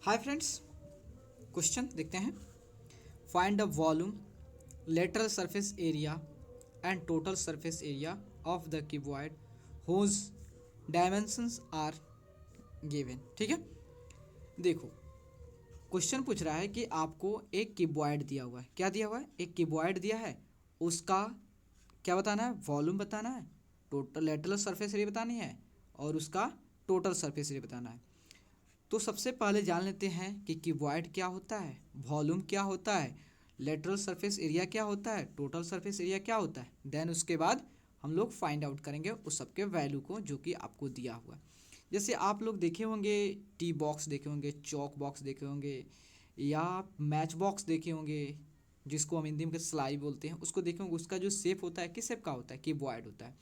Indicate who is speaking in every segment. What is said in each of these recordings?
Speaker 1: Hi friends, question देखते हैं। Find the volume, lateral surface area and total surface area of the cuboid whose dimensions are given. ठीक है, देखो question पूछ रहा है कि आपको एक क्यूबॉइड दिया हुआ है। क्या दिया हुआ है? एक क्यूबॉइड दिया है। उसका क्या बताना है? वॉल्यूम बताना है, टोटल लेटरल सरफेस एरिया बतानी है और उसका टोटल सरफेस एरिया बताना है। तो सबसे पहले जान लेते हैं कि क्यूबॉइड क्या होता है, वॉल्यूम क्या होता है, लेटरल सरफेस एरिया क्या होता है, टोटल सरफेस एरिया क्या होता है। देन उसके बाद हम लोग फाइंड आउट करेंगे उस सबके वैल्यू को जो कि आपको दिया हुआ है। जैसे आप लोग देखे होंगे, टी बॉक्स देखे होंगे, चौक बॉक्स देखे होंगे या मैच बॉक्स देखे होंगे, जिसको हम हिंदी में सिलाई बोलते हैं, उसको देखे होंगे। उसका जो शेप होता है किस शेप का होता है? क्यूबॉइड होता है।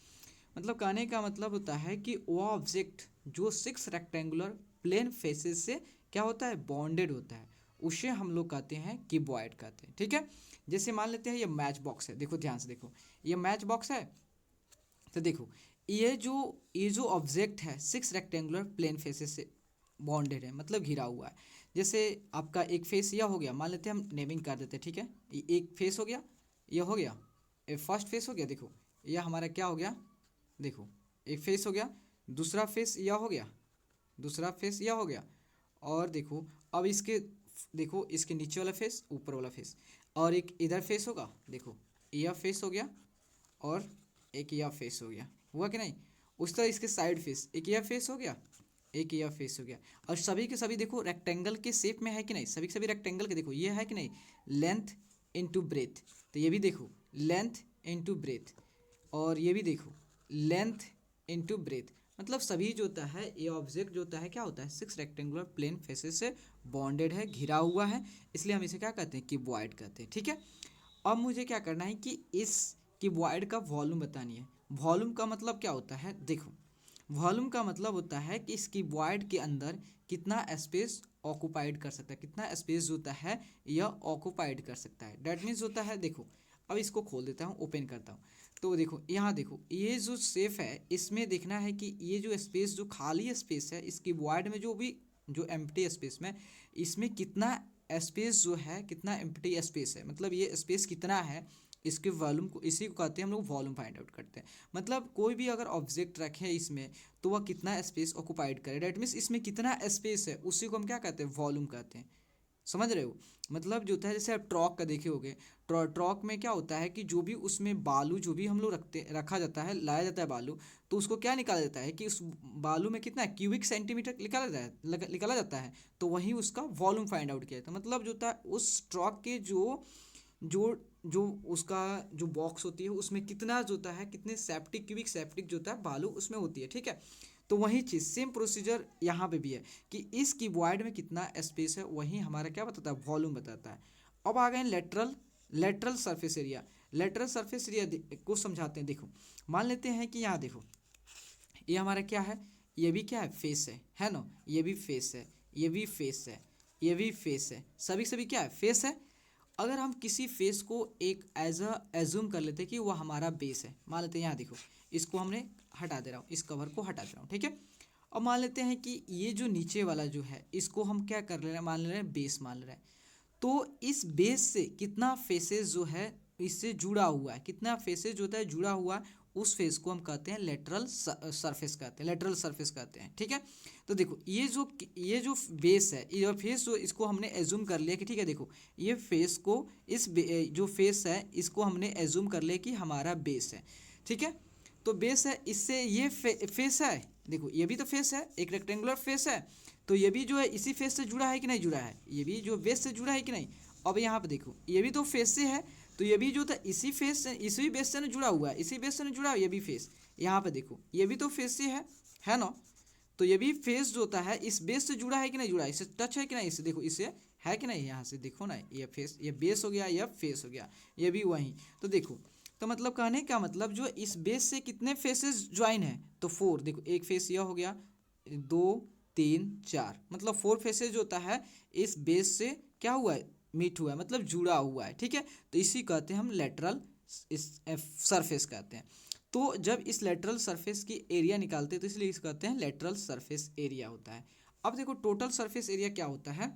Speaker 1: मतलब कहने का मतलब होता है कि वो ऑब्जेक्ट जो 6 रेक्टेंगुलर प्लेन फेसेस से क्या होता है? बॉन्डेड होता है, उसे हम लोग कहते हैं क्यूबॉइड कहते हैं। ठीक है, जैसे मान लेते हैं ये मैच बॉक्स है। देखो ध्यान से देखो, ये मैच बॉक्स है। तो देखो ये जो ऑब्जेक्ट है 6 रेक्टेंगुलर प्लेन फेसेस से बॉन्डेड है, मतलब घिरा हुआ है। जैसे आपका एक फेस यह हो गया, मान लेते हैं हम नेमिंग कर देते हैं। ठीक है, ये एक फेस हो गया, ये हो गया, ये फर्स्ट फेस हो गया। देखो यह हमारा क्या हो गया? देखो एक फेस हो गया, दूसरा फेस यह हो गया, दूसरा फेस यह हो गया। और देखो अब इसके, देखो इसके नीचे वाला फेस, ऊपर वाला फेस, और एक इधर फेस होगा। देखो यह फेस हो गया और एक यह फेस हो गया, हुआ कि नहीं? उस तरह इसके साइड फेस, एक यह फेस हो गया, एक यह फेस हो गया। और सभी के सभी देखो रेक्टेंगल के शेप में है कि नहीं? सभी के सभी रेक्टेंगल के, देखो ये है कि नहीं? Length into breadth. तो ये भी देखो लेंथ इनटू ब्रेथ, और ये भी देखो लेंथ इनटू ब्रेथ। मतलब सभी जो होता है, ये ऑब्जेक्ट जो होता है क्या होता है? 6 रेक्टेंगुलर प्लेन फेसेस से बॉन्डेड है, घिरा हुआ है, इसलिए हम इसे क्या कहते हैं? क्यूबॉइड कहते हैं। ठीक है, अब मुझे क्या करना है कि इस क्यूबॉइड का वॉल्यूम बतानी है। वॉल्यूम का मतलब क्या होता है? देखो वॉल्यूम का मतलब होता है कि इस क्यूबॉइड के अंदर कितना स्पेस ऑक्यूपाइड कर सकता है, कितना स्पेस जो होता है यह ऑक्यूपाइड कर सकता है। डेट मीन्स होता है, देखो अब इसको खोल देता हूँ, ओपन करता हूँ। तो देखो यहाँ देखो, ये जो शेप है इसमें देखना है कि ये जो स्पेस, जो खाली स्पेस है इस क्यूबॉइड में, जो भी जो एम्प्टी स्पेस में, इसमें कितना स्पेस जो है, कितना एम्प्टी स्पेस है, मतलब ये स्पेस कितना है, इसके वॉल्यूम को, इसी को कहते हैं हम लोग वॉल्यूम फाइंड आउट करते हैं। मतलब कोई भी अगर ऑब्जेक्ट रखे इसमें तो वह कितना स्पेस ऑक्यूपाइड करे, डेट मीन्स इसमें कितना स्पेस है, उसी को हम क्या कहते हैं? वॉल्यूम कहते हैं। समझ रहे हो? मतलब जो होता है, जैसे आप ट्रॉक का देखे होगे, ट्रॉक में क्या होता है कि जो भी उसमें बालू, जो भी हम लोग रखा जाता है, लाया जाता है बालू, तो उसको क्या निकाला जाता है कि उस बालू में कितना क्यूबिक सेंटीमीटर निकाला जाता है, निकाला जाता है। तो वही उसका वॉल्यूम फाइंड आउट किया जाता है। मतलब जो होता है उस ट्रॉक के जो जो जो उसका जो बॉक्स होती है उसमें कितना जो होता है, कितने सेप्टिक, क्यूबिक सेप्टिक जो होता है बालू उसमें होती है। ठीक है, तो वही चीज़ सेम प्रोसीजर यहाँ पे भी है कि इस क्यूबॉइड में कितना स्पेस है, वही हमारा क्या बताता है? वॉल्यूम बताता है। अब आ गए lateral lateral surface area. Lateral surface area को समझाते हैं। देखो मान लेते हैं कि यहाँ देखो ये हमारा क्या है? ये भी क्या है? फेस है ना? ये भी फेस है, ये भी फेस है, ये भी फेस है, सभी सभी क्या है? फेस है। अगर हम किसी फेस को एक एज्यूम कर लेते हैं कि वह हमारा बेस है, मान लेते हैं यहाँ देखो, इसको हमने हटा दे रहा हूँ, इस कवर को हटा दे रहा हूँ। ठीक है, अब मान लेते हैं कि ये जो नीचे वाला जो है इसको हम क्या कर ले रहे हैं? मान ले रहे हैं बेस, मान ले रहे हैं। तो इस बेस से कितना फेसेस जो है इससे जुड़ा हुआ है, कितना फेसेस जो होता है जुड़ा हुआ, उस फेस को हम कहते हैं लेटरल सरफेस कहते हैं, लेटरल सरफेस कहते हैं। ठीक है, तो देखो ये जो बेस है, ये फेस जो, इसको हमने एज्यूम कर लिया कि ठीक है, देखो ये फेस को, जो फेस है इसको हमने एज्यूम कर लिया कि हमारा बेस है। ठीक है, तो बेस है, इससे ये फेस है। देखो ये भी तो फेस है, एक रेक्टेंगुलर फेस है, तो ये भी जो है इसी फेस से जुड़ा है कि नहीं जुड़ा है? ये भी जो बेस से जुड़ा है कि नहीं? अब यहाँ पे देखो ये भी तो फेस से है, तो ये भी जो था इसी फेस से, इसी बेस से ना जुड़ा हुआ है, इसी बेस से ना जुड़ा है ये भी फेस। यहाँ पे देखो ये भी तो फेस से है ना? तो ये भी फेस जो होता है इस बेस से जुड़ा है कि नहीं जुड़ा है? इससे टच है कि नहीं? इससे देखो, इससे है कि नहीं? यहाँ से देखो ना, ये फेस, ये बेस हो गया, यह फेस हो गया, ये भी वही। तो देखो, तो मतलब कहने का मतलब जो इस बेस से कितने फेसेस ज्वाइन है? तो 4। देखो एक फेस यह हो गया, 2 3 4, मतलब 4 फेसेस जो होता है इस बेस से क्या हुआ है? मीट हुआ है, मतलब जुड़ा हुआ है। ठीक है, तो इसी कहते हैं हम लेटरल इस सरफेस कहते हैं। तो जब इस लेटरल सरफेस की एरिया निकालते हैं तो इसलिए इसे कहते हैं लेटरल सरफेस एरिया होता है। अब देखो टोटल सरफेस एरिया क्या होता है।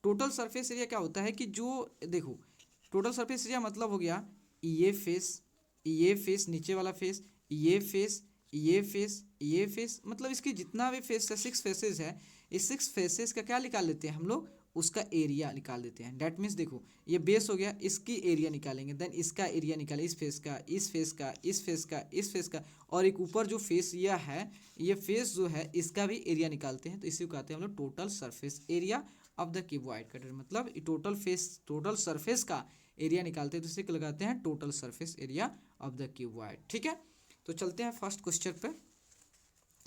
Speaker 1: टोटल सरफेस एरिया क्या होता है कि जो देखो टोटल सरफेस एरिया मतलब हो गया ये फेस नीचे वाला फेस, ये फेस, ये फेस, ये फेस, मतलब इसकी जितना भी फेस है, 6 फेसेस है, इस 6 फेसेस का क्या निकाल लेते हैं हम लोग, उसका एरिया निकाल देते हैं। डैट मीन्स देखो ये बेस हो गया, इसकी एरिया निकालेंगे, देन इसका एरिया निकालें, इस फेस का, इस फेस का, इस फेस का, इस फेस का, और एक ऊपर जो फेस यह है, ये फेस जो है इसका भी एरिया निकालते हैं। तो इसी को कहते हैं हम लोग total surface area of the cuboid cutter, मतलब टोटल सरफेस का एरिया निकालते हैं, तो इसे लगाते हैं total surface area of the cuboid. ठीक है, तो चलते हैं फर्स्ट क्वेश्चन पे।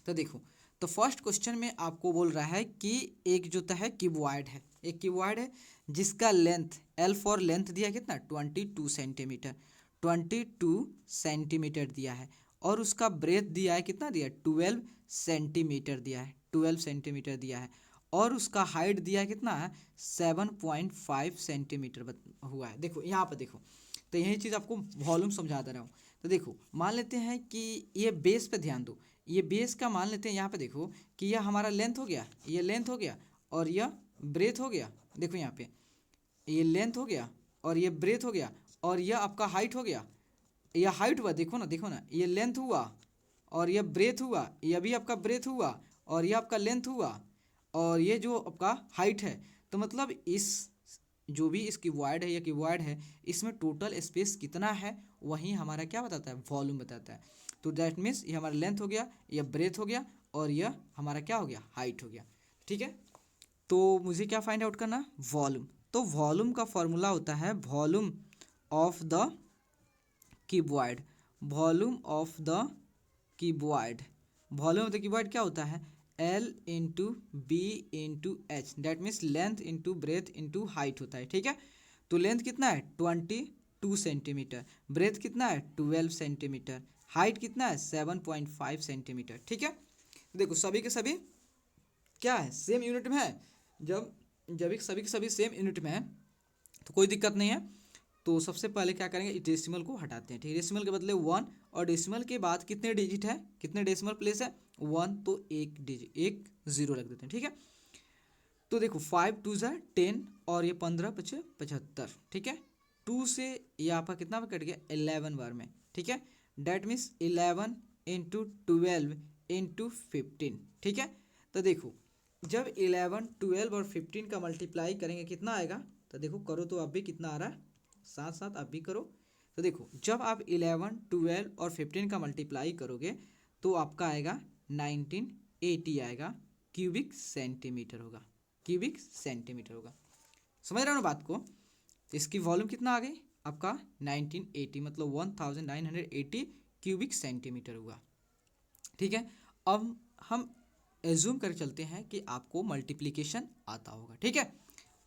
Speaker 1: तो देखो, तो फर्स्ट क्वेश्चन में आपको बोल रहा है कि एक जो है क्यूबॉइड है, एक क्यूबॉइड है जिसका लेंथ एल फॉर लेंथ दिया है कितना 22 सेंटीमीटर, 22 सेंटीमीटर दिया है, और उसका ब्रेथ दिया है कितना दिया है 12 सेंटीमीटर दिया है, 12 सेंटीमीटर दिया है, और उसका हाइट दिया है कितना है 7.5 सेंटीमीटर हुआ है। देखो यहाँ पर देखो, तो यही चीज़ आपको वॉल्यूम समझा दे रहा हूँ। तो देखो मान लेते हैं कि ये बेस पे ध्यान दो, ये बेस का मान लेते हैं यहाँ पे देखो कि यह हमारा लेंथ हो गया, ये लेंथ हो गया, और यह ब्रेथ हो गया। देखो यहाँ पे ये लेंथ हो गया और ये ब्रेथ हो गया, और यह आपका हाइट हो गया, यह हाइट हुआ, देखो ना ये लेंथ हुआ और यह ब्रेथ हुआ, यह भी आपका ब्रेथ हुआ और यह आपका लेंथ हुआ, और ये जो आपका हाइट है। तो मतलब इस जो भी इसकी वाइड है या क्यूबॉइड है, इसमें टोटल स्पेस कितना है वही हमारा क्या बताता है, वॉल्यूम बताता है। तो दैट मीन्स ये हमारा लेंथ हो गया, यह ब्रेथ हो गया, और यह हमारा क्या हो गया, हाइट हो गया। ठीक है, तो मुझे क्या फाइंड आउट करना, वॉल्यूम। तो वॉल्यूम का फॉर्मूला होता है volume of the cuboid, volume of the cuboid, volume of the cuboid क्या होता है, L into B into H, that means length into breadth into height होता है। ठीक है, तो लेंथ कितना है 22 सेंटीमीटर, ब्रेथ कितना है 12 सेंटीमीटर, हाइट कितना है 7.5 सेंटीमीटर। ठीक है, देखो सभी के सभी क्या है, सेम यूनिट में है। जब जब एक सभी के सभी सेम यूनिट में है तो कोई दिक्कत नहीं है। तो सबसे पहले क्या करेंगे, डेसिमल को हटाते हैं। ठीक है, डेसिमल के बदले 1, और डेसिमल के बाद कितने डिजिट है, कितने डेसिमल प्लेस है 1, तो एक डिजिट, एक जीरो रख देते हैं। ठीक है, तो देखो 5 2 ज़ा 10, और ये 15 पचे 75। ठीक है, 2 से ये आपका कितना कट गया 11 बार में। ठीक है, डैट मीन्स 11 इंटू 12 इंटू 15। ठीक है, तो देखो जब 11 12 और 15 का मल्टीप्लाई करेंगे कितना आएगा, तो देखो करो तो अब भी कितना आ रहा है, साथ साथ आप भी करो। तो देखो जब आप 11 12 और 15 का मल्टीप्लाई करोगे तो आपका आएगा 1980 आएगा, क्यूबिक सेंटीमीटर होगा, क्यूबिक सेंटीमीटर होगा। समझ रहे हो ना बात को। तो इसकी वॉल्यूम कितना आ गई आपका 1980, मतलब 1980 क्यूबिक सेंटीमीटर हुआ। ठीक है, अब हम एज्यूम कर चलते हैं कि आपको मल्टीप्लिकेशन आता होगा। ठीक है,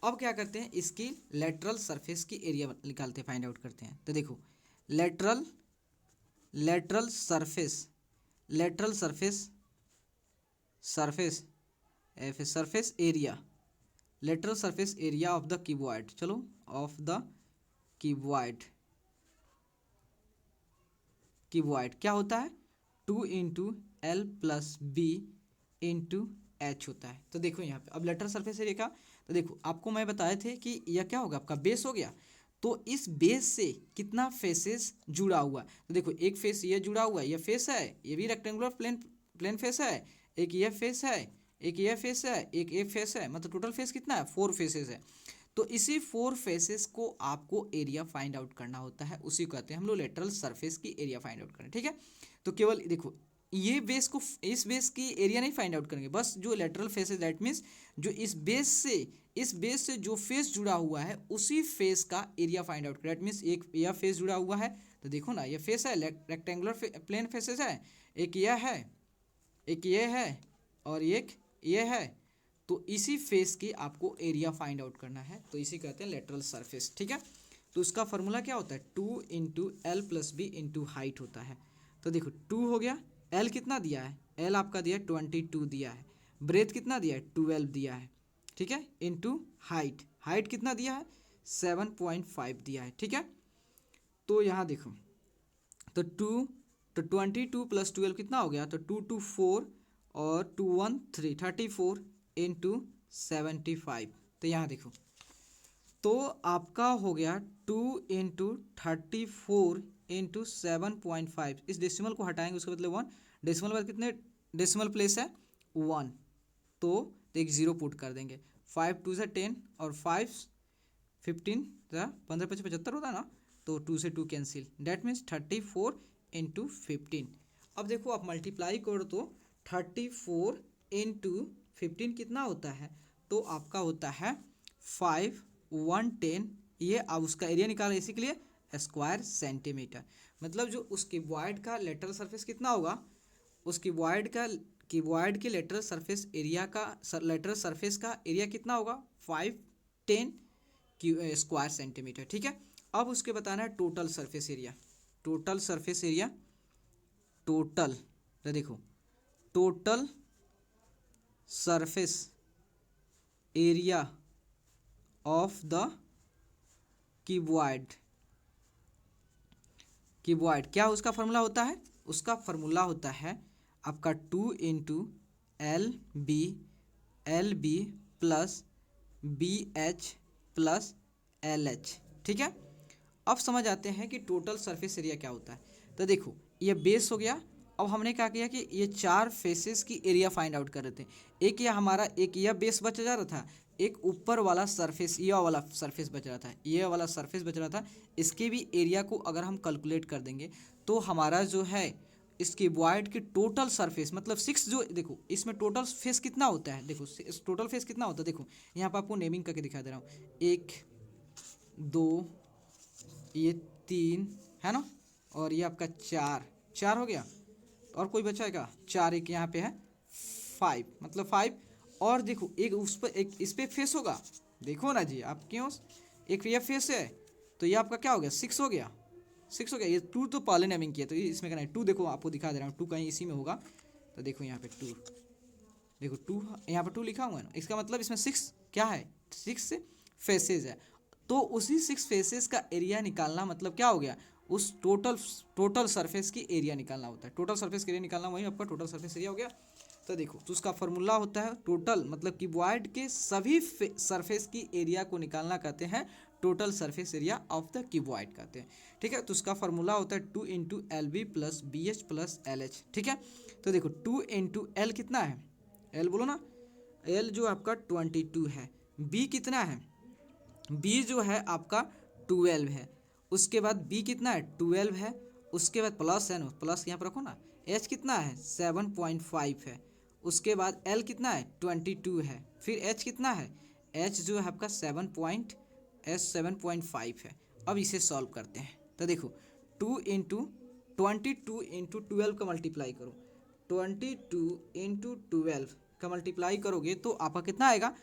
Speaker 1: अब क्या करते हैं, इसकी लेटरल सरफेस की एरिया निकालते हैं, फाइंड आउट करते हैं। तो देखो lateral lateral surface lateral surface surface surface area, lateral surface area of the cuboid, चलो ऑफ द क्यूबॉइड, क्यूबॉइड क्या होता है 2 into L plus B into H होता है। तो देखो यहाँ पे अब लेटरल सरफेस एरिया का, तो देखो आपको मैं बताए थे कि यह क्या होगा, आपका बेस हो गया, तो इस बेस से कितना फेसेस जुड़ा हुआ है। तो देखो एक फेस ये जुड़ा हुआ है, ये फेस है, ये भी रेक्टेंगुलर प्लेन फेस है, एक ये फेस है, एक ये फेस है, एक ये फेस है, मतलब टोटल फेस कितना है 4 फेसेस है। तो इसी 4 फेसेस को आपको एरिया फाइंड आउट करना होता है, उसी को कहते हैं हम लोग लेटरल सरफेस की एरिया फाइंड आउट करें। ठीक है, तो केवल देखो ये बेस को, इस बेस की एरिया नहीं फाइंड आउट करेंगे, बस जो लेटरल फेस है दैट मीन्स जो इस बेस से जो फेस जुड़ा हुआ है उसी फेस का एरिया फाइंड आउट करें। दैट मीन्स एक यह फेस जुड़ा हुआ है, तो देखो ना ये फेस है, रेक्टेंगुलर प्लेन फेसेस है, एक यह है, एक ये है, और एक ये है, तो इसी फेस की आपको एरिया फाइंड आउट करना है, तो इसी कहते हैं लेटरल सरफेस। ठीक है, तो उसका फॉर्मूला क्या होता है 2 into L plus B into height होता है। तो देखो 2 हो गया, एल कितना दिया है, एल आपका दिया है 22 दिया है, ब्रेथ कितना दिया है 12 दिया है। ठीक है, इंटू हाइट, हाइट कितना दिया है 7.5 दिया है। ठीक है, तो यहाँ देखो तो 22 प्लस 12 कितना हो गया, तो 2 2 4 और 2 1 3 34 इंटू 75। तो यहाँ देखो, तो आपका हो गया 2 इंटू 34 इंटू 7.5। इस डेसिमल को हटाएंगे, उसके बदले 1। डेसिमल बाद कितने डेसिमल प्लेस है 1, तो एक जीरो पुट कर देंगे। 5 2 10 और 5 15 15 25 75 होता है ना, तो 2 से 2 कैंसिल, डेट मीन्स 34 इंटू 15। अब देखो आप मल्टीप्लाई करो तो 34 इंटू 15 कितना होता है, तो आपका होता है 5 110। ये अब उसका एरिया निकाला, इसी के लिए स्क्वायर सेंटीमीटर। मतलब जो उस क्यूबॉइड का लेटरल सरफेस कितना होगा, उस क्यूबॉइड के लेटरल सरफेस एरिया का लेटरल सरफेस का एरिया कितना होगा 510 स्क्वायर सेंटीमीटर। ठीक है, अब उसके बताना है total surface area. Total surface area, total, तो देखो total surface area of the cuboid. Cuboid क्या उसका फॉर्मूला होता है, उसका फॉर्मूला होता है आपका 2 into LB plus BH plus LH। ठीक है, अब समझ आते हैं कि टोटल सरफेस एरिया क्या होता है। तो देखो ये बेस हो गया। अब हमने क्या किया कि ये चार फेसेस की एरिया फाइंड आउट कर रहे थे। एक यह हमारा, एक यह बेस बच जा रहा था, एक ऊपर वाला सरफेस, ये वाला सरफेस बच रहा था, ये वाला सरफेस बच रहा था। इसके भी एरिया को अगर हम कैलकुलेट कर देंगे तो हमारा जो है इस क्यूबॉइड की टोटल सरफेस, मतलब 6, जो देखो इसमें टोटल फेस कितना होता है, देखो टोटल फेस कितना होता है, देखो यहाँ पर आपको नेमिंग करके दिखा दे रहा हूँ। 1 2 ये 3 है ना, और ये आपका 4 हो गया, और कोई बचा है क्या, 4, एक यहाँ पे है 5, मतलब 5। और देखो एक उस पर, एक इस पर फेस होगा, देखो ना जी आप क्यों, एक ये फेस है, तो ये आपका क्या हो गया 6 हो गया, 6 हो गया। ये 2 तो पहले नेमिंग किया, तो इसमें करना है 2। देखो आपको दिखा दे रहा हूँ 2 कहीं इसी में होगा, तो देखो यहाँ पे 2, देखो 2 यहाँ पर 2 लिखा हुआ है ना, इसका मतलब इसमें 6 क्या है, 6 फेसेस है। तो उसी 6 फेसेस का एरिया निकालना मतलब क्या हो गया, उस टोटल सरफेस की एरिया निकालना होता है। टोटल सरफेस का एरिया निकालना वही आपका टोटल सरफेस एरिया हो गया। तो देखो, तो उसका फॉर्मूला होता है टोटल, मतलब क्यूबॉइड के सभी सरफेस की एरिया को निकालना कहते हैं total surface area of the cuboid कहते हैं। ठीक है, तो उसका फॉर्मूला होता है 2 into LB plus BH plus LH। ठीक है, तो देखो 2 इंटू L कितना है, L बोलो ना, L जो आपका 22 है। B कितना है, B जो है आपका 12 है। उसके बाद B कितना है 12 है। उसके बाद प्लस है ना, प्लस यहाँ पर रखो ना। H कितना है 7.5 है। उसके बाद L कितना है 22 है। फिर H कितना है, H जो है आपका 7.5 है। अब इसे सॉल्व करते हैं। तो देखो 22 इंटू 12 का मल्टीप्लाई करो, 22 इंटू 12 का मल्टीप्लाई करोगे तो आपका कितना आएगा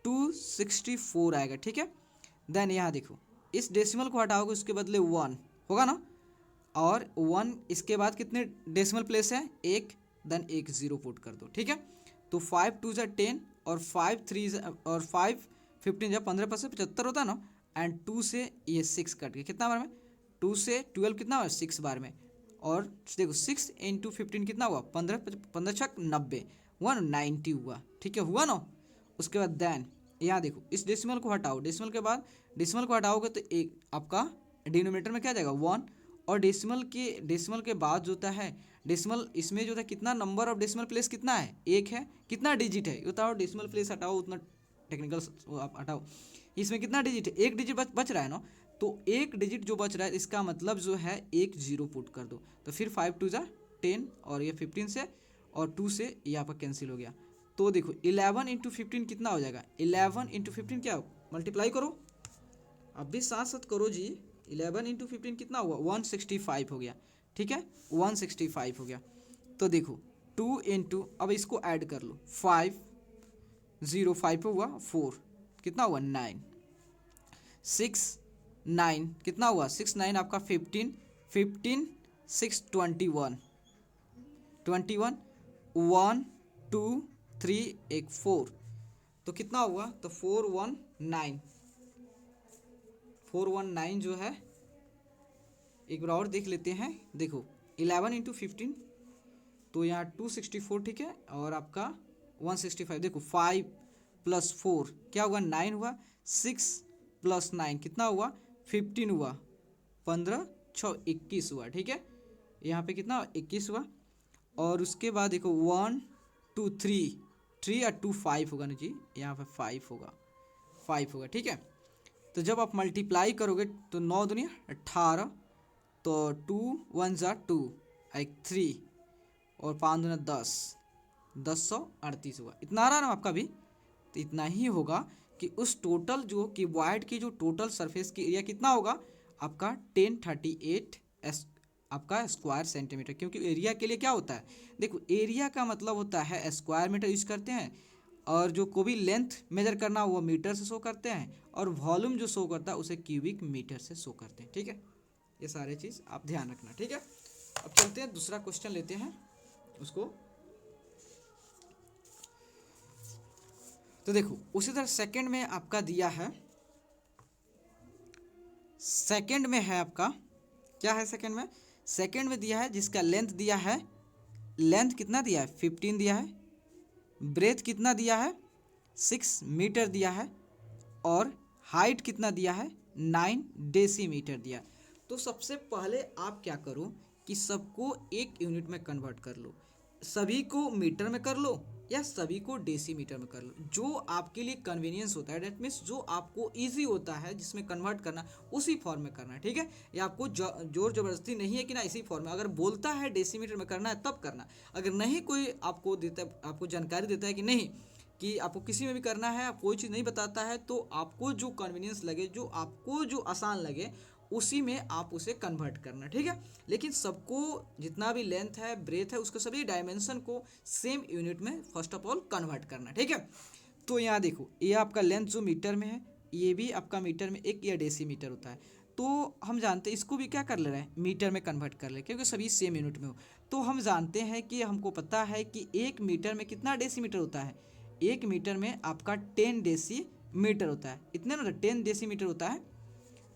Speaker 1: 264 आएगा। ठीक है, देन यहाँ देखो इस डेसिमल को हटाओगे, उसके बदले 1 होगा ना, और 1 इसके बाद कितने डेसिमल प्लेस है, एक, देन एक जीरो पुट कर दो। ठीक है, तो 5 2 10 और 5 3 और 5 15 जब 15 पर से 75 होता है ना, एंड 2 से ये 6 कट गया, कितना बार में 2 से 12 कितना हुआ 6 बार में। और देखो 6 इंटू 15 कितना हुआ 15 15 छक 90, 190 हुआ। ठीक है, हुआ ना। उसके बाद देन यहाँ देखो इस डेसिमल को हटाओ, डेसिमल के बाद डेसिमल को हटाओगे तो एक आपका डिनोमिनेटर में क्या जाएगा 1, और डेसिमल के बाद जो होता है डेसिमल, इसमें जो होता है कितना नंबर ऑफ डेसिमल प्लेस कितना है, एक है, कितना डिजिट है बताओ, डेसिमल प्लेस हटाओ, उतना टेक्निकल आप हटाओ, इसमें कितना डिजिट है, एक डिजिट बच रहा है ना, तो एक डिजिट जो बच रहा है इसका मतलब जो है एक जीरो पुट कर दो। तो फिर 5 2 10 और ये 15 से और 2 से ये आपका कैंसिल हो गया। तो देखो 11 इंटू 15 कितना हो जाएगा, 11 इंटू 15 क्या मल्टीप्लाई करो, अब भी साथ साथ करो जी। 11 इंटू 15 कितना हुआ 165 हो गया। ठीक है, 165 हो गया। तो देखो 2 इंटू, अब इसको ऐड कर लो, 5 0 5 पे हुआ 4, कितना हुआ 9, 6 9 कितना हुआ 6 9 आपका 15 15 6 21 21 1 2 3 एक 4, तो कितना हुआ, तो 419 जो है, एक बार और देख लेते हैं। देखो 11 इंटू 15 तो यहाँ 264, ठीक है, और आपका 165, देखो 5 प्लस 4 क्या हुआ 9 हुआ, 6 प्लस 9 कितना हुआ 15 हुआ, 15 6 21 हुआ। ठीक है, यहाँ पे कितना 21 हुआ। और उसके बाद देखो 1 2 3 3 और 2 5 होगा ना जी, यहाँ पे 5 होगा, 5 होगा। ठीक है, तो जब आप मल्टीप्लाई करोगे तो 9 दुनिया 18, तो 2 1 ज़ा 2 एक 3 और 5 दुना 10, 1038 होगा। इतना आ रहा ना आपका भी, तो इतना ही होगा कि उस टोटल जो क्यूबॉइड की जो टोटल सरफेस की एरिया कितना होगा आपका 1038 आपका स्क्वायर सेंटीमीटर। क्योंकि एरिया के लिए क्या होता है, देखो एरिया का मतलब होता है स्क्वायर मीटर यूज करते हैं, और जो को भी लेंथ मेजर करना वो मीटर से शो करते हैं, और वॉल्यूम जो शो करता है उसे क्यूबिक मीटर से शो करते हैं। ठीक है, ये सारे चीज़ आप ध्यान रखना। ठीक है, अब चलते हैं दूसरा क्वेश्चन लेते हैं उसको। तो देखो उसी तरह सेकंड में आपका दिया है, सेकंड में है आपका क्या है, सेकंड में दिया है जिसका लेंथ दिया है, लेंथ कितना दिया है 15 दिया है, ब्रेथ कितना दिया है 6 मीटर दिया है, और हाइट कितना दिया है 9 डेसीमीटर दिया। तो सबसे पहले आप क्या करो कि सबको एक यूनिट में कन्वर्ट कर लो, सभी को मीटर में कर लो या सभी को डेसीमीटर में कर लो, जो आपके लिए कन्वीनियंस होता है, डेट मीन्स जो आपको इजी होता है जिसमें कन्वर्ट करना उसी फॉर्म में करना है। ठीक है, ये आपको जोर जबरदस्ती नहीं है कि ना इसी फॉर्म में, अगर बोलता है डेसीमीटर में करना है तब करना, अगर नहीं कोई आपको देता, आपको जानकारी देता है कि नहीं कि आपको किसी में भी करना है, आप कोई चीज़ नहीं बताता है, तो आपको जो कन्वीनियंस लगे, जो आपको जो आसान लगे उसी में आप उसे कन्वर्ट करना। ठीक है, लेकिन सबको जितना भी लेंथ है ब्रेथ है उसको सभी डायमेंशन को सेम यूनिट में फर्स्ट ऑफ ऑल कन्वर्ट करना। ठीक है, तो यहाँ देखो ये आपका लेंथ जो मीटर में है, ये भी आपका मीटर में एक या डेसीमीटर होता है, तो हम जानते हैं इसको भी क्या कर ले रहे हैं मीटर में कन्वर्ट कर ले, क्योंकि सभी सेम यूनिट में हो। तो हम जानते हैं कि हमको पता है कि एक मीटर में कितना डेसीमीटर होता है, एक मीटर में आपका 10 डेसीमीटर होता है, इतने ना 10 डेसीमीटर होता है।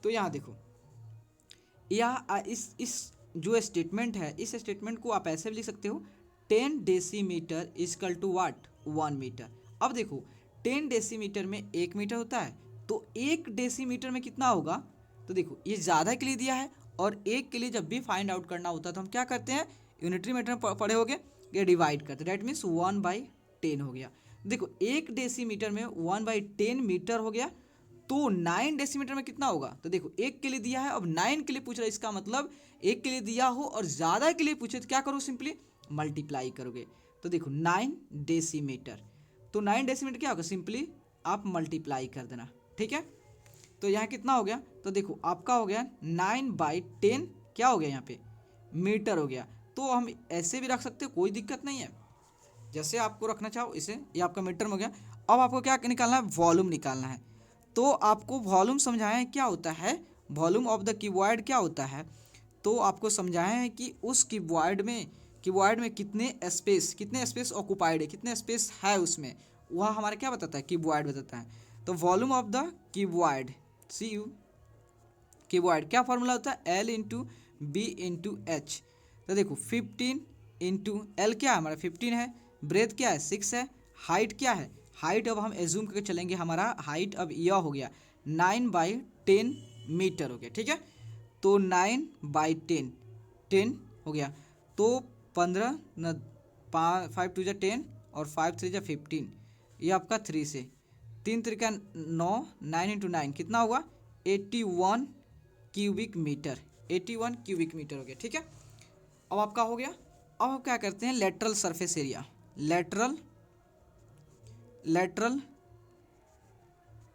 Speaker 1: तो यहाँ देखो या इस जो स्टेटमेंट है, इस स्टेटमेंट को आप ऐसे भी लिख सकते हो 10 decimetre equal to what 1 metre. अब देखो 10 डेसीमीटर में 1 मीटर होता है, तो 1 डेसीमीटर में कितना होगा, तो देखो ये ज़्यादा के लिए दिया है, और एक के लिए जब भी फाइंड आउट करना होता है तो हम क्या करते हैं, यूनिटरी मीटर में पढ़े होगे, ये डिवाइड करते हैं, डेट मीन्स 1/10 हो गया। देखो 1 डेसीमीटर में 1/10 मीटर हो गया, तो 9 डेसीमीटर में कितना होगा, तो देखो एक के लिए दिया है, अब 9 के लिए पूछ रहा है, इसका मतलब एक के लिए दिया हो और ज़्यादा के लिए पूछे तो क्या करो, सिंपली मल्टीप्लाई करोगे। तो देखो 9 डेसीमीटर, तो 9 डेसीमीटर क्या होगा, सिंपली आप मल्टीप्लाई कर देना। ठीक है, तो यहाँ कितना हो गया, तो देखो आपका हो गया 9/10 क्या हो गया यहाँ पे मीटर हो गया। तो हम ऐसे भी रख सकते हो, कोई दिक्कत नहीं है, जैसे आपको रखना चाहो इसे, ये आपका मीटर में हो गया। अब आपको क्या निकालना है, वॉल्यूम निकालना है। तो आपको वॉल्यूम समझाएं क्या होता है, वॉल्यूम ऑफ द क्यूबॉइड क्या होता है, तो आपको समझाएं हैं कि उस क्यूबॉइड में कितने स्पेस ऑक्युपाइड है, कितने स्पेस है उसमें, वह हमारा क्या बताता है, क्यूबॉइड बताता है। तो volume of the cuboid cuboid क्या फॉर्मूला होता है, L into B into H. तो देखो 15 इंटू एल क्या है हमारा 15 है, ब्रेथ क्या है 6 है, हाइट क्या है, हाइट अब हम एज्यूम करके चलेंगे, हमारा हाइट अब यह हो गया 9/10 मीटर हो गया। ठीक है, तो 9/10 हो गया, तो 15 न 5 2 10 और 5 3 15, ये आपका 3 से 3 3 का 9, 9 इंटू 9 कितना हुआ 81 क्यूबिक मीटर, 81 क्यूबिक मीटर हो गया। ठीक है, अब आपका हो गया। अब आप क्या करते हैं, lateral surface area, lateral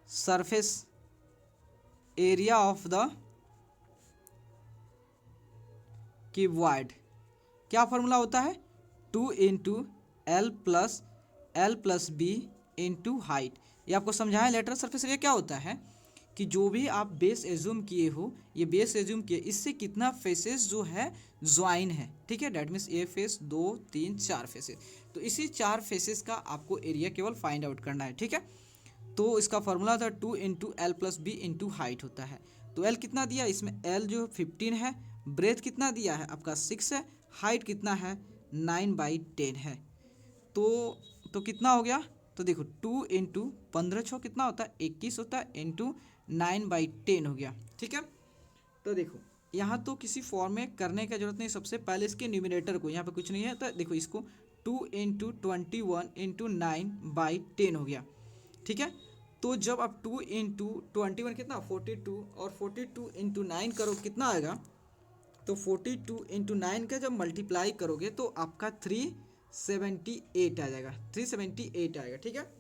Speaker 1: surface area of the cuboid क्या फॉर्मूला होता है, 2 into L plus B into height. ये आपको समझाएं लेटरल सरफेस एरिया क्या होता है, कि जो भी आप बेस एज्यूम किए हो, ये बेस एज्यूम किए, इससे कितना फेसेस जो है ज्वाइन है। ठीक है, that means A face 2 3 4 faces, तो इसी 4 फेसेस का आपको एरिया केवल फाइंड आउट करना है। ठीक है, तो इसका फॉर्मूला था 2 into L plus B into height होता है। तो एल कितना दिया, इसमें एल जो 15 है, ब्रेथ कितना दिया है आपका 6 है, हाइट कितना है 9/10 है, तो कितना हो गया तो देखो 2 × 15 कितना होता है 21 होता है, इंटू 9/10 हो गया। ठीक है, तो देखो यहाँ तो किसी फॉर्म में करने का जरूरत नहीं, सबसे पहले इसके न्यूमिनेटर को, यहाँ पे कुछ नहीं है तो देखो इसको 2 × 21 × 9/10 हो गया। ठीक है, तो जब आप 2 × 21 कितना 42 और 42 × 9 करो कितना आएगा, तो 42 × 9 का जब मल्टीप्लाई करोगे तो आपका 378 आ जाएगा, 378 आएगा। ठीक है,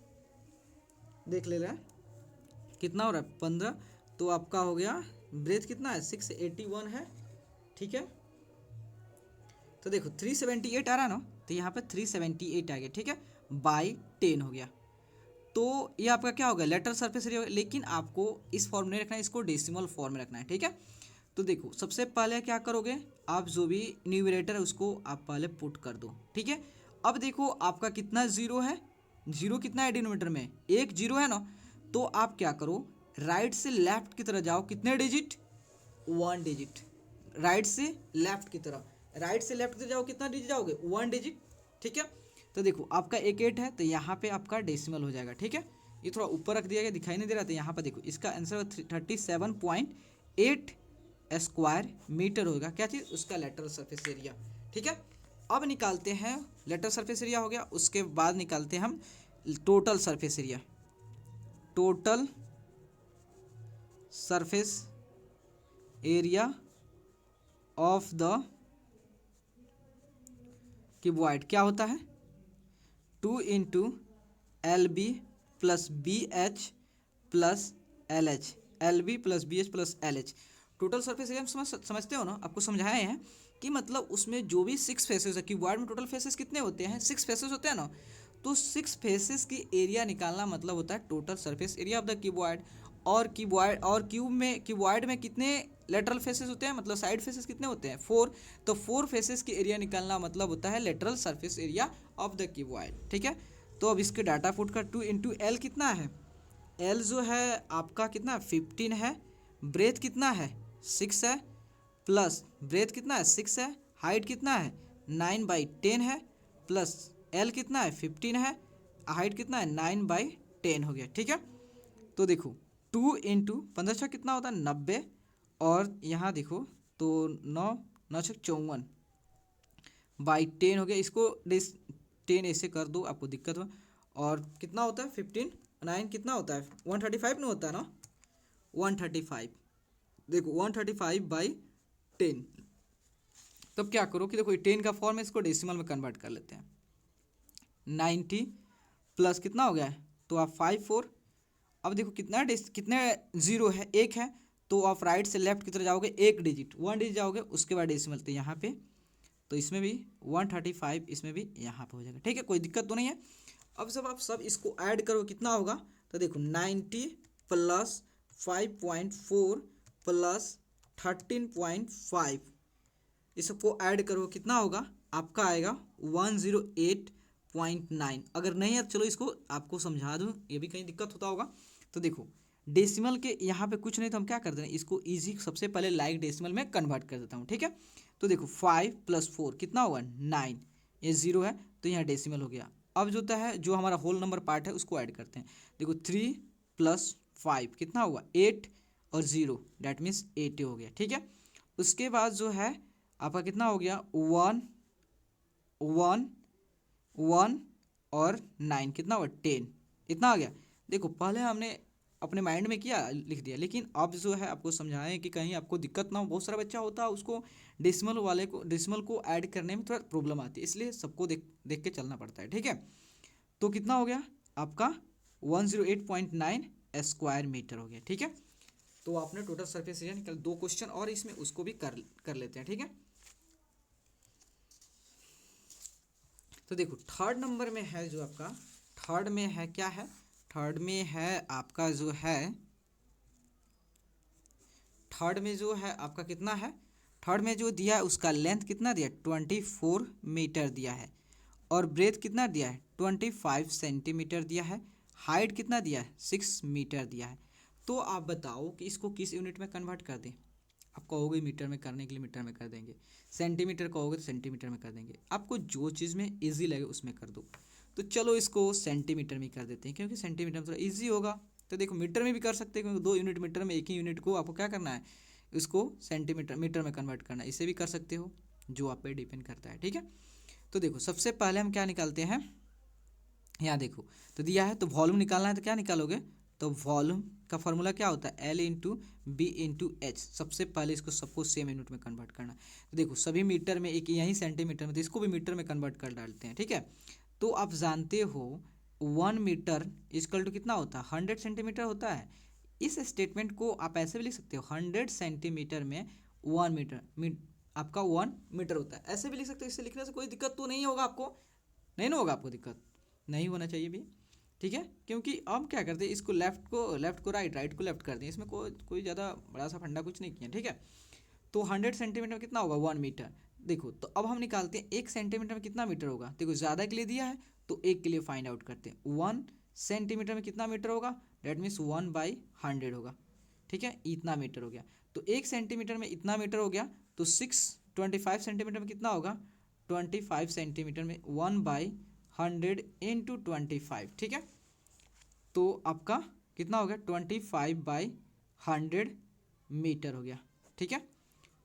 Speaker 1: देख ले रहा है कितना हो रहा है 15, तो आपका हो गया ब्रेथ कितना है 681 है। ठीक है, तो देखो 378 आ रहा है ना, तो यहाँ पे 378 आ गया। ठीक है, बाई 10 हो गया, तो ये आपका क्या होगा लेटरल सरफेस एरिया, लेकिन आपको इस फॉर्म में रखना है, इसको डेसिमल फॉर्म में रखना है। ठीक है, तो देखो सबसे पहले क्या करोगे आप, जो भी न्यूमरेटर है उसको आप पहले पुट कर दो। ठीक है, अब देखो आपका कितना जीरो है, जीरो कितना है डिनोमिनेटर में, एक जीरो है ना, तो आप क्या करो राइट से लेफ्ट की तरफ जाओ, कितने डिजिट 1 डिजिट, राइट से लेफ्ट की तरफ, राइट से लेफ्ट की तरफ जाओ कितना डिजिट जाओगे 1 डिजिट। ठीक है, तो देखो आपका एक 8 है, तो यहाँ पे आपका डेसिमल हो जाएगा। ठीक है, ये थोड़ा ऊपर रख दिया गया दिखाई नहीं दे रहा था, यहाँ पर देखो इसका आंसर 37.8 स्क्वायर मीटर होगा, क्या चीज़ उसका लेटरल सरफेस एरिया। ठीक है, अब निकालते हैं लेटरल सरफेस एरिया हो गया, उसके बाद निकालते हैं हम total surface area. Total surface area of the cuboid क्या होता है 2 × LB + BH + LH, LB + BH + LH। Total surface area समझते हो ना, आपको समझाए हैं कि मतलब उसमें जो भी 6 फेसेस है, क्यूबॉइड में टोटल फेसेस कितने होते हैं 6 फेसेस होते हैं ना, तो 6 फेसेस की एरिया निकालना मतलब होता है total surface area of the cuboid. और क्यूबॉइड में कितने लेटरल फेसेस होते हैं, मतलब साइड फेसेस कितने होते हैं 4, तो 4 फेसेस की एरिया निकालना मतलब होता है lateral surface area of the cuboid. ठीक है, तो अब इसके डाटा पुट कर 2 × L कितना है, L जो है आपका कितना 15 है, ब्रेथ कितना है 6 है, प्लस ब्रेथ कितना है 6 है, हाइट कितना है 9/10 है, प्लस L कितना है 15 है, हाइट कितना है 9/10 हो गया। ठीक है, तो देखो 2 × 15 कितना होता है 90, और यहाँ देखो तो 9×9 = 54/10 हो गया, इसको 10 ऐसे कर दो आपको दिक्कत हो, और कितना होता है 15 9 कितना होता है 135 नहीं होता है ना 135, देखो 135/10। तब क्या करो कि देखो 10 का फॉर्म है, इसको डेसिमल में कन्वर्ट कर लेते हैं, 90 प्लस कितना हो गया है, तो आप 54, अब देखो कितने जीरो है एक है, तो आप राइट से लेफ्ट की तरफ जाओगे एक डिजिट 1 डिजिट जाओगे, उसके बाद डेसिमल, तो यहाँ पे तो इसमें भी 135, इसमें भी यहाँ पे हो जाएगा। ठीक है, कोई दिक्कत तो नहीं है। अब जब आप सब इसको ऐड करो कितना होगा, तो देखो 90 + 5.4 + 13.5, इस सबको ऐड करो कितना होगा आपका आएगा 108.9। अगर नहीं है तो चलो इसको आपको समझा दूँ, ये भी कहीं दिक्कत होता होगा। तो देखो डेसिमल के यहाँ पे कुछ नहीं, तो हम क्या करते हैं इसको इजी सबसे पहले लाइक डेसिमल में कन्वर्ट कर देता हूँ। ठीक है, तो देखो 5 + 4 कितना होगा 9, ये 0 है तो यहाँ डेसिमल हो गया। अब जो होता है जो हमारा होल नंबर पार्ट है उसको ऐड करते हैं, देखो 3 + 5 कितना हुआ 8 और 0 डैट मीन्स 8 हो गया। ठीक है, उसके बाद जो है आपका कितना हो गया 1 1 1 और 9 कितना हुआ 10, इतना आ गया। देखो पहले हमने अपने माइंड में किया लिख दिया, लेकिन अब जो है आपको समझाएं कि कहीं आपको दिक्कत ना हो, बहुत सारा बच्चा होता है उसको डेसिमल को ऐड करने में थोड़ा प्रॉब्लम आती है, इसलिए सबको देख के चलना पड़ता है। ठीक है, तो कितना हो गया आपका 108.9 स्क्वायर मीटर हो गया। ठीक है, तो आपने टोटल सरफेस एरिया निकल, 2 क्वेश्चन और इसमें उसको भी कर लेते हैं। ठीक है, तो देखो थर्ड नंबर में है जो आपका, थर्ड में है क्या है, थर्ड में है आपका जो है, थर्ड में जो है आपका कितना है, थर्ड में जो दिया है उसका लेंथ कितना दिया 24 मीटर दिया है, और ब्रेथ कितना दिया है 25 सेंटीमीटर दिया है, हाइट कितना दिया है 6 मीटर दिया है। तो आप बताओ कि इसको किस यूनिट में कन्वर्ट कर दें, आप कहोगे मीटर में करने के लिए मीटर में कर देंगे, सेंटीमीटर कहोगे तो सेंटीमीटर में कर देंगे, आपको जो चीज़ में इजी लगे उसमें कर दो। तो चलो इसको सेंटीमीटर में कर देते हैं, क्योंकि सेंटीमीटर में थोड़ा ईजी होगा। तो देखो मीटर में भी कर सकते हैं, क्योंकि 2 यूनिट मीटर में, एक ही यूनिट को आपको क्या करना है, इसको सेंटीमीटर मीटर में कन्वर्ट करना है। इसे भी कर सकते हो, जो आप पे डिपेंड करता है, ठीक है। तो देखो सबसे पहले हम क्या निकालते हैं, यहाँ देखो तो दिया है, तो वॉल्यूम निकालना है, तो क्या निकालोगे, तो वॉल्यूम का फॉर्मूला क्या होता है, L into B into H. सबसे पहले इसको सबको सेम यूनिट में कन्वर्ट करना है। तो देखो सभी मीटर में, एक यहीं सेंटीमीटर में, तो इसको भी मीटर में कन्वर्ट कर डालते हैं, ठीक है। तो आप जानते हो 1 मीटर इक्वल टू कितना होता है, 100 सेंटीमीटर होता है। इस स्टेटमेंट को आप ऐसे भी लिख सकते हो, 100 सेंटीमीटर में 1 मीटर, आपका 1 मीटर होता है, ऐसे भी लिख सकते हो। इससे लिखने से कोई दिक्कत तो नहीं होगा आपको, नहीं ना होगा आपको दिक्कत, नहीं होना चाहिए भी, ठीक है। क्योंकि हम क्या करते हैं, इसको लेफ्ट को राइट, राइट को लेफ्ट कर दें, इसमें कोई ज़्यादा बड़ा सा फंडा कुछ नहीं किया, ठीक है। तो 100 सेंटीमीटर में कितना होगा, 1 मीटर। देखो तो अब हम निकालते हैं 1 सेंटीमीटर में कितना मीटर होगा। देखो ज़्यादा के लिए दिया है तो एक के लिए फाइंड आउट करते हैं। 1 सेंटीमीटर में कितना मीटर होगा, डेट मीन्स 1/100 होगा, ठीक है, इतना मीटर हो गया। तो 1 सेंटीमीटर में इतना मीटर हो गया, तो 25 सेंटीमीटर में कितना होगा, 25 सेंटीमीटर में 1/100 इंटू 25, ठीक है। तो आपका कितना हो गया, 25/100 मीटर हो गया, ठीक है।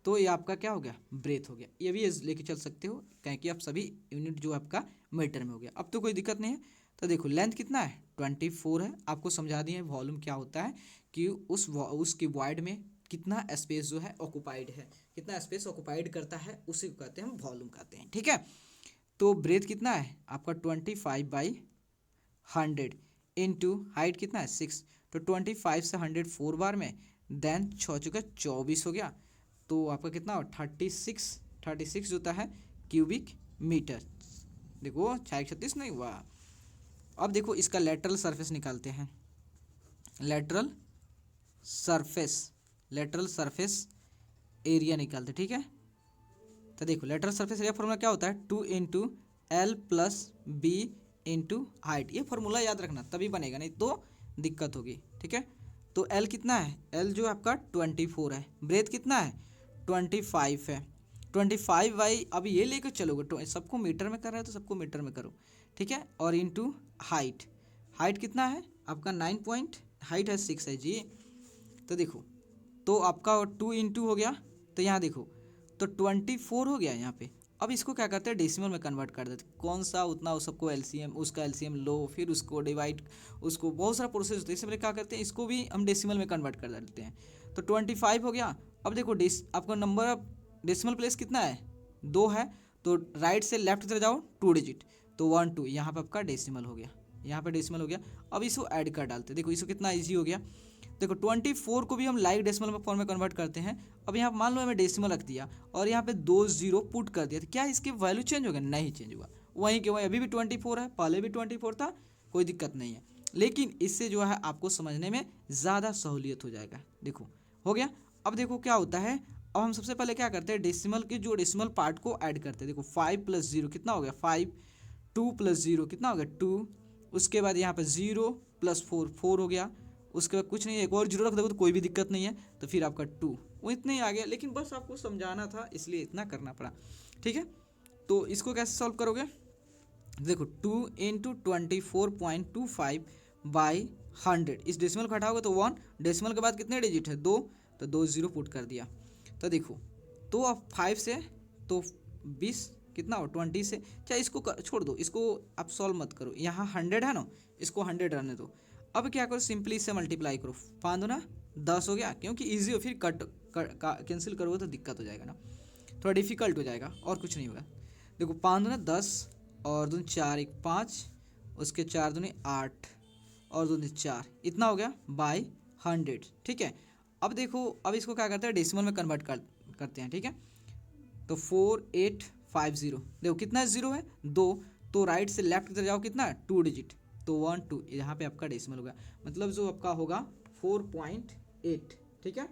Speaker 1: तो ये आपका क्या हो गया, ब्रेथ हो गया। ये भी लेके चल सकते हो, क्योंकि आप सभी यूनिट जो आपका मीटर में हो गया। अब तो कोई दिक्कत नहीं है। तो देखो लेंथ कितना है, 24 है। आपको समझा दिए वॉल्यूम क्या होता है, कि उसकी वॉइड में कितना स्पेस जो है ऑक्युपाइड है, कितना स्पेस ऑक्युपाइड करता है, उसी को कहते हैं हम वॉल्यूम कहते हैं, ठीक है। तो ब्रेथ कितना है आपका, 25/100 इंटू हाइट कितना है 6, तो 25 से 100 4 बार में, देन 6×4 = 24 हो गया। तो आपका कितना हो, 36 होता है क्यूबिक मीटर। देखो 6×36 नहीं हुआ। अब देखो इसका लेटरल सरफेस निकालते हैं, लेटरल सरफेस एरिया निकालते, ठीक है। तो देखो लेटरल सरफेस एरिया फॉर्मूला क्या होता है, 2 into L plus B into height. ये फॉर्मूला याद रखना, तभी बनेगा, नहीं तो दिक्कत होगी, ठीक है। तो एल कितना है, एल जो आपका 24 है, ब्रेथ कितना है 25 है, 25 बाई, अब ये लेकर चलोगे, सबको मीटर में कर रहे हो तो सबको मीटर में करो, ठीक है। और इंटू हाइट, हाइट कितना है आपका 9 पॉइंट, हाइट है 6 है जी। तो देखो तो आपका 2 इंटू हो गया, तो यहाँ देखो तो 24 हो गया यहाँ पे। अब इसको क्या करते हैं, डेसिमल में कन्वर्ट कर देते हैं। कौन सा उतना, उस सबको एलसीएम, उसका एलसीएम लो, फिर उसको डिवाइड, उसको बहुत सारा प्रोसेस होता है, इससे पहले क्या करते हैं, इसको भी हम डेसिमल में कन्वर्ट कर देते हैं। तो 25 हो गया। अब देखो आपका नंबर ऑफ डेसिमल प्लेस कितना है, 2 है, तो राइट से लेफ्ट की तरफ जाओ 2 डिजिट, तो 1 2, यहाँ पर आपका डेसिमल हो गया, यहाँ पर डेसिमल हो गया। अब इसको ऐड कर डालते हैं, देखो इसको कितना ईजी हो गया। देखो 24 को भी हम लाइक डेसिमल में फॉर्म में कन्वर्ट करते हैं। अब यहाँ मान लो हमें डेसिमल रख दिया और यहाँ पे 2 0 पुट कर दिया, तो क्या इसकी वैल्यू चेंज होगा, नहीं चेंज हुआ, वहीं के वहीं अभी भी 24 है, पहले भी 24 था, कोई दिक्कत नहीं है। लेकिन इससे जो है आपको समझने में ज़्यादा सहूलियत हो जाएगा। देखो हो गया। अब देखो क्या होता है, अब हम सबसे पहले क्या करते हैं, डेसिमल के जो डेसिमल पार्ट को ऐड करते हैं। देखो 5 + 0 कितना हो गया 5, 2 + 0 कितना हो गया 2, उसके बाद यहाँ पर 0 + 4 4 हो गया, उसके बाद कुछ नहीं, एक और जीरो रख दोगे तो कोई भी दिक्कत नहीं है, तो फिर आपका 2, वो इतना ही आ गया। लेकिन बस आपको समझाना था इसलिए इतना करना पड़ा, ठीक है। तो इसको कैसे सॉल्व करोगे, देखो 2 इंटू 24.25/100, इस डेसिमल को हटाओगे तो 1, डेसिमल के बाद कितने डिजिट है 2, तो 2 0 पुट कर दिया। तो देखो तो अब 5 से तो 20 कितना हो 20 से, चाहे इसको छोड़ दो, इसको आप सॉल्व मत करो, यहाँ 100 है ना, इसको 100 रहने दो। अब क्या करो, सिंपली इससे मल्टीप्लाई करो, 5 दूना 10 हो गया, क्योंकि ईजी हो, फिर कैंसिल करोगे तो दिक्कत हो जाएगा ना, थोड़ा डिफिकल्ट हो जाएगा, और कुछ नहीं होगा। देखो 5 दूना 10 और 2 4 1 5, उसके 4 दूनी 8 और 2 4, इतना हो गया बाय 100, ठीक है। अब देखो अब इसको क्या करते हैं, डेसिमल में कन्वर्ट करते हैं, ठीक है। तो 4850, देखो कितना जीरो है 2, तो राइट से लेफ्ट की तरफ जाओ, कितना 2 डिजिट, तो 1 2, यहाँ पे आपका डेसिमल होगा, मतलब जो आपका होगा 4.8, ठीक है।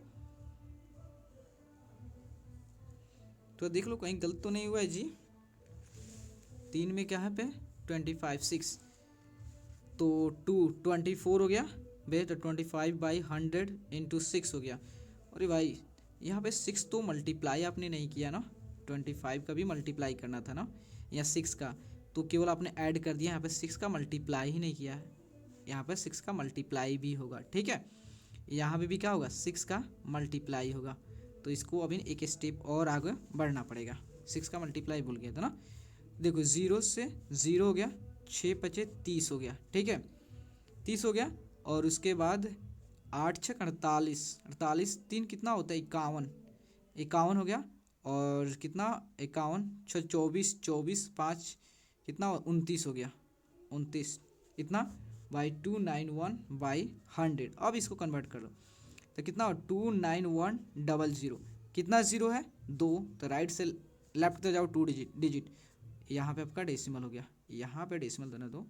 Speaker 1: तो देख लो कहीं गलत तो नहीं हुआ है जी, 3 में क्या है पे 25 6, तो 2 24 हो गया भैया, तो 25/100 इंटू 6 हो गया। अरे भाई यहाँ पे 6 तो मल्टीप्लाई आपने नहीं किया ना, 25 का भी मल्टीप्लाई करना था ना, या 6 का, तो केवल आपने ऐड कर दिया, यहाँ पे 6 का मल्टीप्लाई ही नहीं किया है, यहाँ पे 6 का मल्टीप्लाई भी होगा, ठीक है। यहाँ पे भी क्या होगा, 6 का मल्टीप्लाई होगा, तो इसको अभी एक स्टेप और आगे बढ़ना पड़ेगा। 6 का मल्टीप्लाई भूल गया था ना, देखो 0 से 0 हो गया, 6 पचे 30 हो गया, ठीक है, 30 हो गया। और उसके बाद 8 छः 48, 48 3 कितना होता है 51, 51 हो गया। और कितना 51 छः 24, 24 5 कितना 29 हो गया, 29 इतना बाई 291/100। अब इसको कन्वर्ट कर लो तो कितना हो 29100, कितना जीरो है 2, तो राइट से लेफ्ट तो जाओ 2 डिजिट, यहाँ पे आपका डेसिमल हो गया, यहाँ पे डेसिमल देना दो,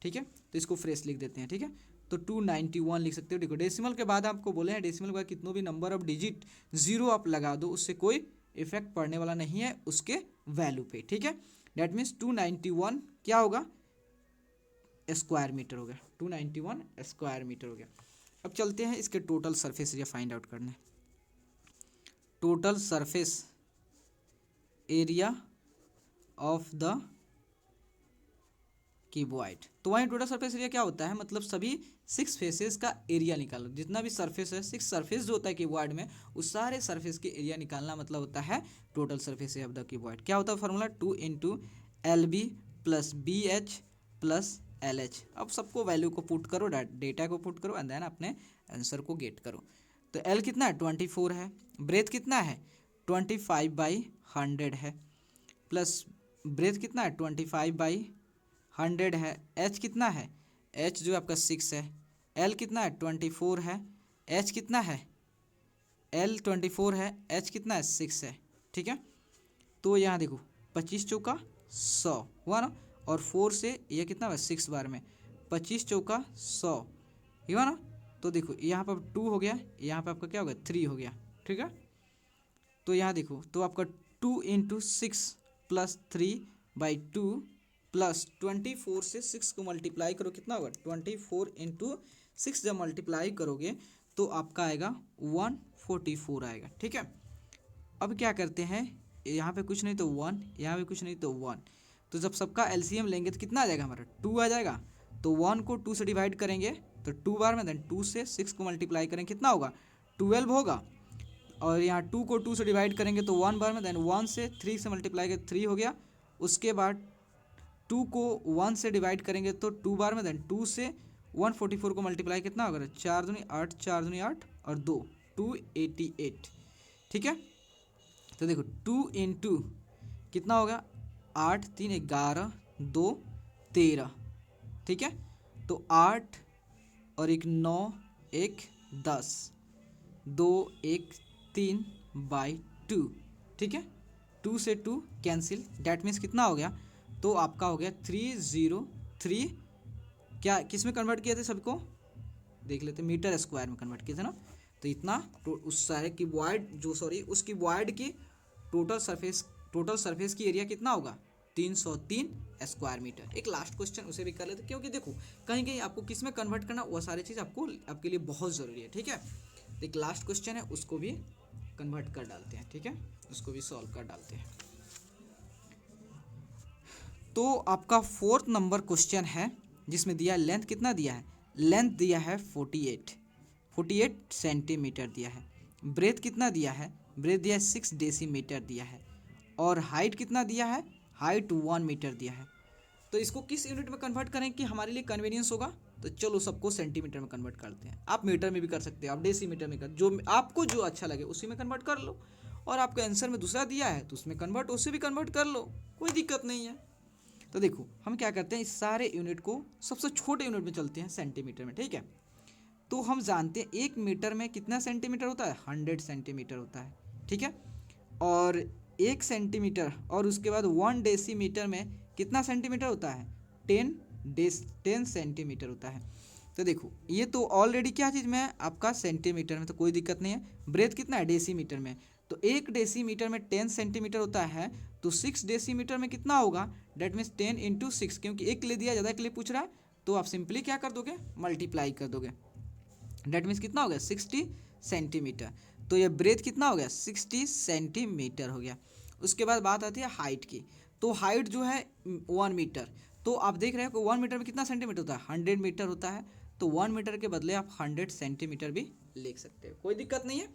Speaker 1: ठीक है। तो इसको फ्रेश लिख देते हैं, ठीक है। तो 291 लिख सकते हो। देखो डेसिमल के बाद आपको बोले हैं डेसिमल के बाद कितनों भी नंबर ऑफ डिजिट जीरो आप लगा दो, उससे कोई इफेक्ट पड़ने वाला नहीं है उसके वैल्यू पे, ठीक है। डेट मीन्स 291 क्या होगा, स्क्वायर मीटर हो गया, 291 स्क्वायर मीटर हो गया। अब चलते हैं इसके total surface area find out करने। Total surface area of the cuboid, तो वहीं टोटल सरफेस एरिया क्या होता है, मतलब सभी 6 फेसेस का एरिया निकालो, जितना भी सरफेस है 6 सरफेस जो होता है क्यूबॉइड में, उस सारे सरफेस के एरिया निकालना मतलब होता है total surface area of the cuboid. क्या होता है फॉर्मूला, 2 × LB + BH + LH। अब सबको वैल्यू को पुट करो, डेटा को पुट करो एंड देन अपने आंसर को गेट करो। तो L कितना है 24 है, ब्रेथ कितना है 25/100 है, प्लस ब्रेथ कितना है 25/100 है, H कितना है, H जो आपका 6 है, L कितना है 24 है, H कितना है, L 24 है, H कितना है 6 है, ठीक है। तो यहाँ देखो 25 चौका 100 हुआ ना, और 4 से यह कितना हुआ 6 बार में 25 चौका 100 हुआ ना। तो देखो यहाँ पर 2 हो गया, यहाँ पे आपका क्या हो गया 3 हो गया, ठीक है। तो यहाँ देखो तो आपका 2 × 6 + 3/2 प्लस 24 से 6 को मल्टीप्लाई करो, कितना होगा 24 × 6 जब मल्टीप्लाई करोगे तो आपका आएगा 144 आएगा, ठीक है। अब क्या करते हैं, यहाँ पे कुछ नहीं तो 1, यहाँ पे कुछ नहीं तो 1, तो जब सबका एलसीएम लेंगे तो कितना आ जाएगा हमारा 2 आ जाएगा। तो 1 को 2 से डिवाइड करेंगे तो 2 बार में, देन 2 से 6 को मल्टीप्लाई करेंगे कितना होगा 12 होगा। और यहाँ 2 को 2 से डिवाइड करेंगे तो 1 बार में, देन 1 से 3 से मल्टीप्लाई करेंगे 3 हो गया। उसके बाद 2 को 1 से डिवाइड करेंगे तो 2 बार में, देन 2 से 144 को मल्टीप्लाई कितना होगा 4 दूनी 8, 4 दूनी 8 और 2 288, ठीक है। तो देखो 2 × कितना होगा 8 3 11 2 13, ठीक है। तो 8 और 1 9 1 10 2 1 3/2, ठीक है। 2 से 2 कैंसिल, डैट मीन्स कितना हो गया, तो आपका हो गया 303। क्या किस में कन्वर्ट किए थे सबको देख लेते, मीटर स्क्वायर में कन्वर्ट किए थे ना। तो इतना तो उस सारे क्यूबॉइड जो उस क्यूबॉइड की टोटल सरफेस की एरिया कितना होगा 303 स्क्वायर मीटर। एक लास्ट क्वेश्चन उसे भी कर लेते, क्योंकि देखो कहीं कहीं आपको किस में कन्वर्ट करना वो सारी चीज़ आपके लिए बहुत ज़रूरी है, ठीक है। तो एक लास्ट क्वेश्चन है उसको भी कन्वर्ट कर डालते हैं, ठीक है, उसको भी सॉल्व कर डालते हैं। तो आपका 4th नंबर क्वेश्चन है जिसमें दिया लेंथ कितना दिया है, लेंथ दिया है 48 सेंटीमीटर दिया है। ब्रेथ कितना दिया है, ब्रेथ दिया है 6 डेसीमीटर दिया है। और हाइट कितना दिया है, हाइट 1 मीटर दिया है। तो इसको किस यूनिट में कन्वर्ट करें कि हमारे लिए कन्वीनियंस होगा, तो चलो सबको सेंटीमीटर में कन्वर्ट करते हैं। आप मीटर में भी कर सकते हो, आप डेसीमीटर में कर, जो आपको जो अच्छा लगे उसी में कन्वर्ट कर लो। और आपके आंसर में दूसरा दिया है तो उसमें कन्वर्ट उससे भी कन्वर्ट कर लो, कोई दिक्कत नहीं है। तो देखो हम क्या करते हैं, इस सारे यूनिट को सबसे छोटे यूनिट में चलते हैं सेंटीमीटर में, ठीक है। तो हम जानते हैं 1 मीटर में कितना सेंटीमीटर होता है 100 सेंटीमीटर होता है, ठीक है। और 1 सेंटीमीटर और उसके बाद 1 डेसीमीटर में कितना सेंटीमीटर होता है 10 सेंटीमीटर होता है। तो देखो ये तो ऑलरेडी क्या चीज़ में है आपका सेंटीमीटर में, तो कोई दिक्कत नहीं है। ब्रेथ कितना है डेसीमीटर में, तो 1 डेसीमीटर में 10 सेंटीमीटर होता है, तो 6 डेसीमीटर में कितना होगा, डेट मीन्स 10 × 6, क्योंकि एक के लिए दिया ज़्यादा के लिए पूछ रहा है तो आप सिंपली क्या कर दोगे मल्टीप्लाई कर दोगे, डेट मीन्स कितना हो गया 60 सेंटीमीटर। तो ये ब्रेथ कितना हो गया 60 सेंटीमीटर हो गया। उसके बाद बात आती है हाइट की, तो हाइट जो है 1 मीटर, तो आप देख रहे हो कि 1 मीटर में कितना सेंटीमीटर होता है, 100 मीटर होता है, तो 1 मीटर के बदले आप 100 सेंटीमीटर भी लिख सकते हो, कोई दिक्कत नहीं है।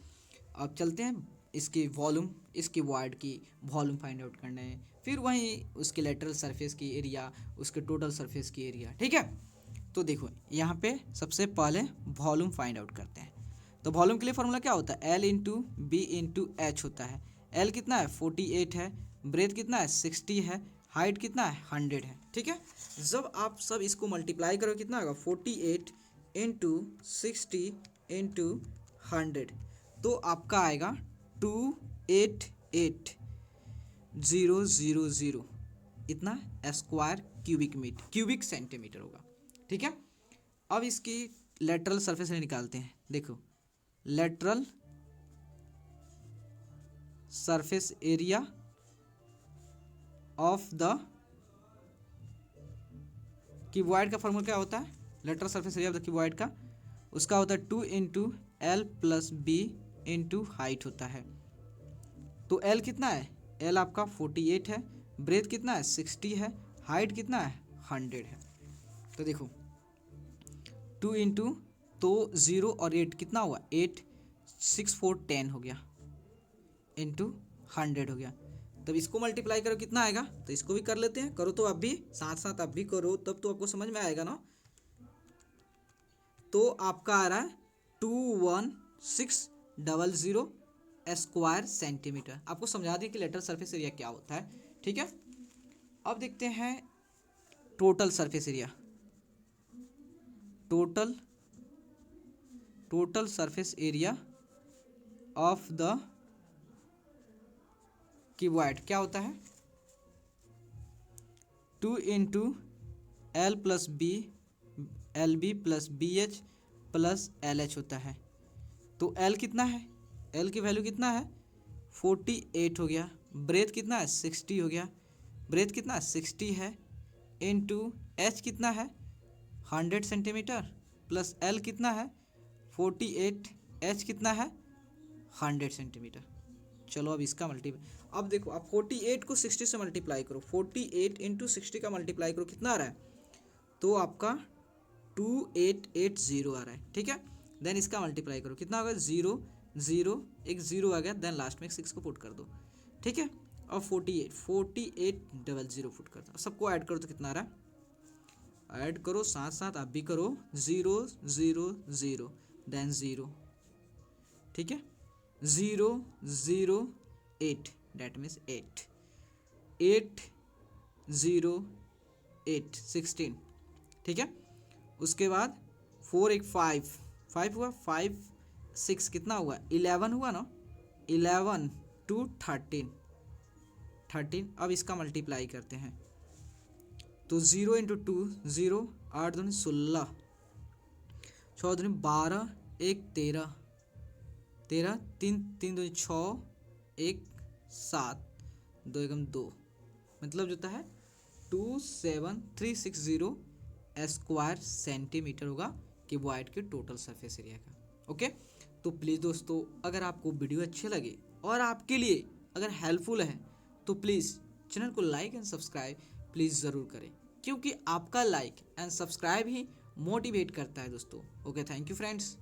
Speaker 1: अब चलते हैं इसकी वॉल्यूम, इसकी वॉइड की वॉल्यूम फाइंड आउट करना है, फिर वहीं उसके लेटरल सरफेस की एरिया, उसके टोटल सरफेस की एरिया, ठीक है। तो देखो यहाँ पे सबसे पहले वॉल्यूम फाइंड आउट करते हैं। तो वॉल्यूम के लिए फॉर्मूला क्या होता है, L into B into H होता है। L कितना है 48 है, ब्रेथ कितना है 60 है, हाइट कितना है 100 है, ठीक है। जब आप सब इसको मल्टीप्लाई करो कितना होगा 48 इंटू 60 इंटू 100, तो आपका आएगा 288,000 इतना स्क्वायर क्यूबिक सेंटीमीटर होगा, ठीक है। अब इसकी लेटरल सरफेस निकालते हैं। देखो lateral surface area of the cuboid का फॉर्मूला क्या होता है, lateral surface area of the cuboid का, उसका होता है 2 into L plus B into height होता है। तो एल कितना है, एल आपका 48 है, ब्रेथ कितना है 60 है, हाइट कितना है 100 है। तो देखो 2 इंटू, तो 0 और 8 कितना हुआ 8, 6 4 10 हो गया, इंटू 100 हो गया। तब इसको मल्टीप्लाई करो कितना आएगा, तो इसको भी कर लेते हैं, करो तो आप भी साथ साथ आप भी करो, तब तो आपको समझ में आएगा ना। तो आपका आ रहा है 21600 स्क्वायर सेंटीमीटर। आपको समझा दें कि लेटरल सरफेस एरिया क्या होता है, ठीक है। अब देखते हैं total surface area, total surface area of the cuboid क्या होता है, 2 into L plus B, L B plus B H plus L H होता है। तो एल कितना है, एल की वैल्यू कितना है 48 हो गया, ब्रेथ कितना है 60 हो गया, ब्रेथ कितना है 60 है, इंटू एच कितना है 100 सेंटीमीटर, प्लस एल कितना है 48, एच कितना है 100 सेंटीमीटर। चलो अब इसका अब देखो आप 48 को 60 से मल्टीप्लाई करो, 48 इंटू 60 का मल्टीप्लाई करो कितना आ रहा है, तो आपका 2880 आ रहा है, ठीक है। देन इसका मल्टीप्लाई करो कितना होगा 0 0 एक 0 आ गया, देन लास्ट में एक 6 को पुट कर दो, ठीक है। और 4800 पुट कर दो, सबको ऐड करो तो कितना आ रहा है, ऐड करो साथ साथ आप भी करो, 0 0 0 देन 0, ठीक है, 0 0 8 डेट मीन्स 8 8 0 8 16, ठीक है। उसके बाद 4 एक 5 5 हुआ, 5 6 कितना हुआ 11 हुआ ना, 11 टू 13 13। अब इसका मल्टीप्लाई करते हैं, तो 0 इंटू 2 0, 8 दूनी 16, 6 दूनी 12, 1 13 13, 3 3 दूनी 6, 1 7, 2 एकम 2, मतलब जो होता है 27360 स्क्वायर सेंटीमीटर होगा क्यूबॉइड के टोटल सरफेस एरिया का, ओके। तो प्लीज़ दोस्तों अगर आपको वीडियो अच्छे लगे और आपके लिए अगर हेल्पफुल है तो प्लीज़ चैनल को लाइक एंड सब्सक्राइब प्लीज़ ज़रूर करें, क्योंकि आपका like and subscribe he motivate करता है दोस्तों, ओके। Thank you friends.